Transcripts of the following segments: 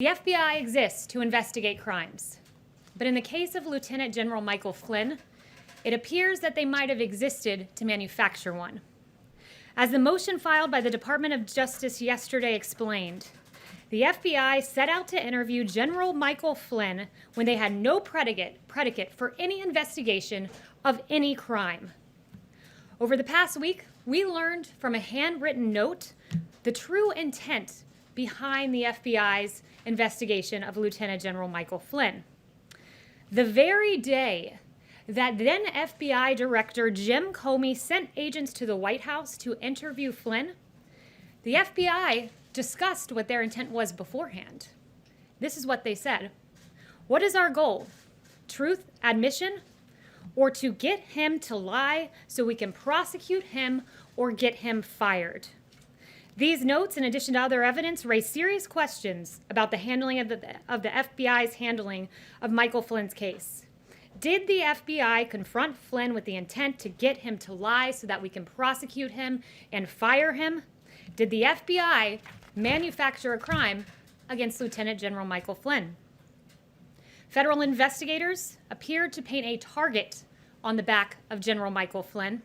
The FBI exists to investigate crimes, but in the case of Lieutenant General Michael Flynn, it appears that they might have existed to manufacture one. As the motion filed by the Department of Justice yesterday explained, the FBI set out to interview General Michael Flynn when they had no predicate for any investigation of any crime. Over the past week, we learned from a handwritten note the true intent behind the FBI's investigation of Lieutenant General Michael Flynn. The very day that then FBI Director Jim Comey sent agents to the White House to interview Flynn, the FBI discussed what their intent was beforehand. This is what they said. What is our goal? Truth, admission, or to get him to lie so we can prosecute him or get him fired? These notes, in addition to other evidence, raise serious questions about the handling of the FBI's handling of Michael Flynn's case. Did the FBI confront Flynn with the intent to get him to lie so that we can prosecute him and fire him? Did the FBI manufacture a crime against Lieutenant General Michael Flynn? Federal investigators appeared to paint a target on the back of General Michael Flynn.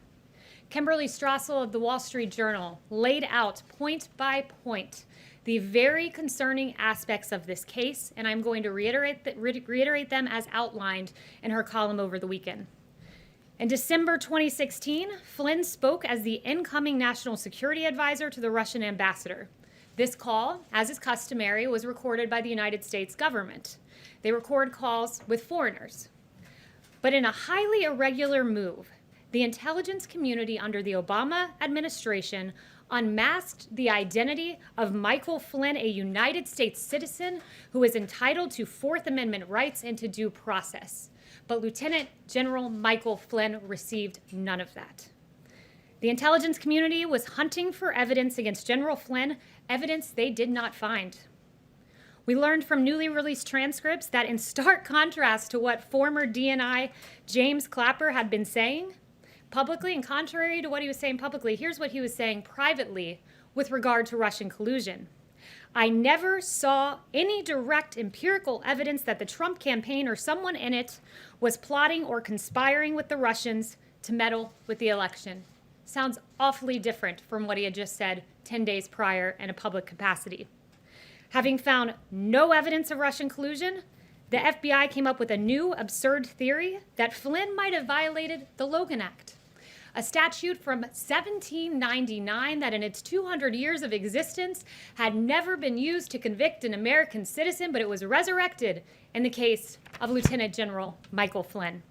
Kimberly Strassel of the Wall Street Journal laid out point by point the very concerning aspects of this case, and I'm going to reiterate them as outlined in her column over the weekend. In December 2016, Flynn spoke as the incoming national security advisor to the Russian ambassador. This call, as is customary, was recorded by the United States government. They record calls with foreigners. But in a highly irregular move, the intelligence community under the Obama administration unmasked the identity of Michael Flynn, a United States citizen who is entitled to Fourth Amendment rights and to due process. But Lieutenant General Michael Flynn received none of that. The intelligence community was hunting for evidence against General Flynn, evidence they did not find. We learned from newly released transcripts that in stark contrast to what former DNI James Clapper had been saying publicly, and contrary to what he was saying publicly, here's what he was saying privately with regard to Russian collusion. I never saw any direct empirical evidence that the Trump campaign or someone in it was plotting or conspiring with the Russians to meddle with the election. Sounds awfully different from what he had just said 10 days prior in a public capacity. Having found no evidence of Russian collusion, the FBI came up with a new absurd theory that Flynn might have violated the Logan Act, a statute from 1799 that in its 200 years of existence had never been used to convict an American citizen, but it was resurrected in the case of Lieutenant General Michael Flynn.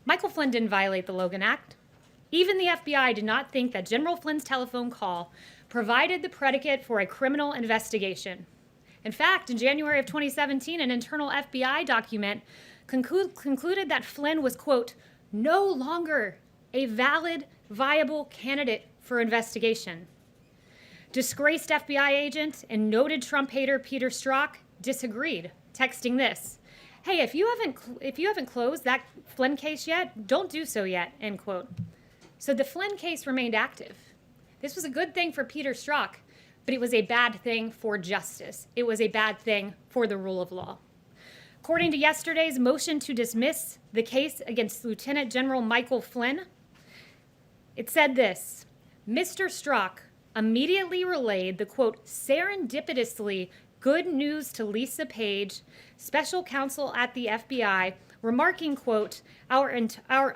Michael Flynn didn't violate the Logan Act. Even the FBI did not think that General Flynn's telephone call provided the predicate for a criminal investigation. In fact, in January of 2017, an internal FBI document concluded that Flynn was, quote, no longer a valid, viable candidate for investigation. Disgraced FBI agent and noted Trump hater Peter Strzok disagreed, texting this: hey, if you haven't closed that Flynn case yet, don't do so yet, end quote. So the Flynn case remained active. This was a good thing for Peter Strzok, but it was a bad thing for justice. It was a bad thing for the rule of law. According to yesterday's motion to dismiss the case against Lieutenant General Michael Flynn, it said this: Mr. Strzok immediately relayed the, quote, serendipitously good news to Lisa Page, special counsel at the FBI, remarking, quote, our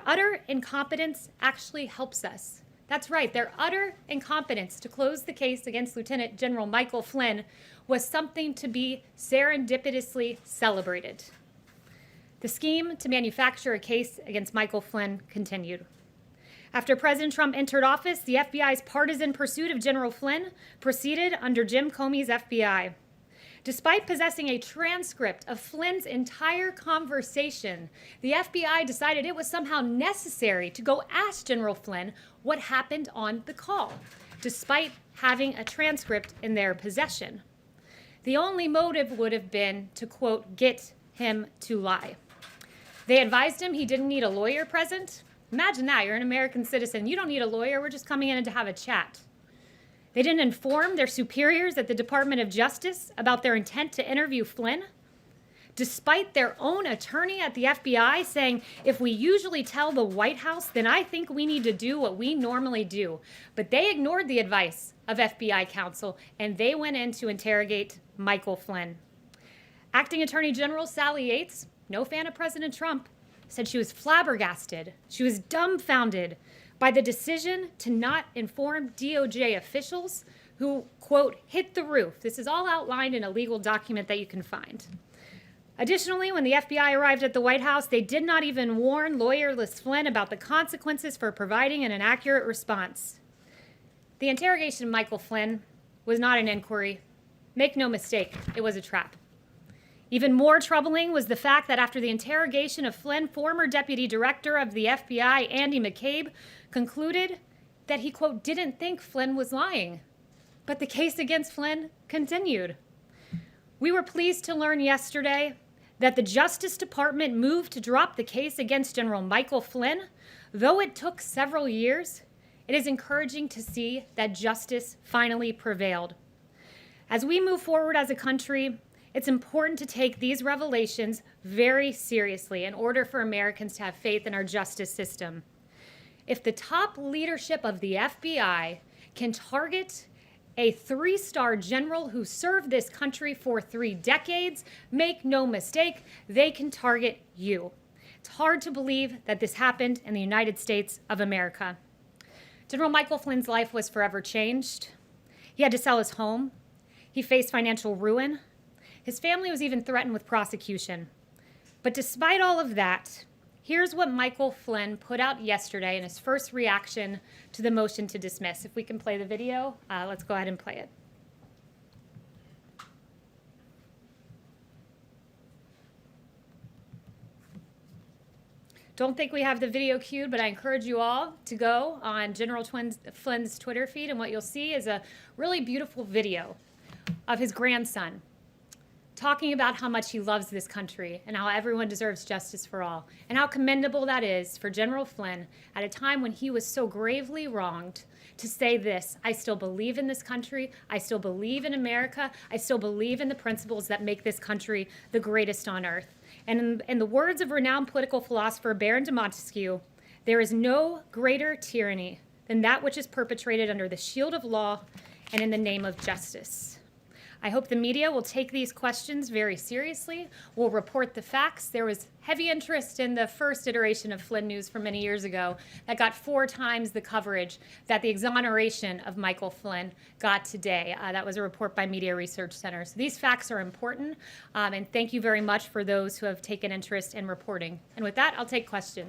utter incompetence actually helps us. That's right, their utter incompetence to close the case against Lieutenant General Michael Flynn was something to be serendipitously celebrated. The scheme to manufacture a case against Michael Flynn continued. After President Trump entered office, the FBI's partisan pursuit of General Flynn proceeded under Jim Comey's FBI. Despite possessing a transcript of Flynn's entire conversation, the FBI decided it was somehow necessary to go ask General Flynn what happened on the call, despite having a transcript in their possession. The only motive would have been to, quote, get him to lie. They advised him he didn't need a lawyer present. Imagine that, you're an American citizen. You don't need a lawyer, we're just coming in to have a chat. They didn't inform their superiors at the Department of Justice about their intent to interview Flynn, despite their own attorney at the FBI saying, if we usually tell the White House, then I think we need to do what we normally do. But they ignored the advice of FBI counsel, and they went in to interrogate Michael Flynn. Acting Attorney General Sally Yates, no fan of President Trump, said she was flabbergasted, she was dumbfounded by the decision to not inform DOJ officials who, quote, hit the roof. This is all outlined in a legal document that you can find. Additionally, when the FBI arrived at the White House, they did not even warn lawyerless Flynn about the consequences for providing an inaccurate response. The interrogation of Michael Flynn was not an inquiry. Make no mistake, it was a trap. Even more troubling was the fact that after the interrogation of Flynn, former Deputy Director of the FBI, Andy McCabe, concluded that he, quote, didn't think Flynn was lying. But the case against Flynn continued. We were pleased to learn yesterday that the Justice Department moved to drop the case against General Michael Flynn. Though it took several years, it is encouraging to see that justice finally prevailed. As we move forward as a country, it's important to take these revelations very seriously in order for Americans to have faith in our justice system. If the top leadership of the FBI can target a 3-star general who served this country for 3 decades, make no mistake, they can target you. It's hard to believe that this happened in the United States of America. General Michael Flynn's life was forever changed. He had to sell his home. He faced financial ruin. His family was even threatened with prosecution. But despite all of that, here's what Michael Flynn put out yesterday in his first reaction to the motion to dismiss. If we can play the video, let's go ahead and play it. Don't think we have the video queued, but I encourage you all to go on General Flynn's Twitter feed, and what you'll see is a really beautiful video of his grandson talking about how much he loves this country and how everyone deserves justice for all, and how commendable that is for General Flynn at a time when he was so gravely wronged to say this: I still believe in this country, I still believe in America, I still believe in the principles that make this country the greatest on earth. And in the words of renowned political philosopher Baron de Montesquieu, there is no greater tyranny than that which is perpetrated under the shield of law and in the name of justice. I hope the media will take these questions very seriously, will report the facts. There was heavy interest in the first iteration of Flynn News from many years ago that got 4 times the coverage that the exoneration of Michael Flynn got today. That was a report by Media Research Center. So these facts are important, and thank you very much for those who have taken interest in reporting. And with that, I'll take questions.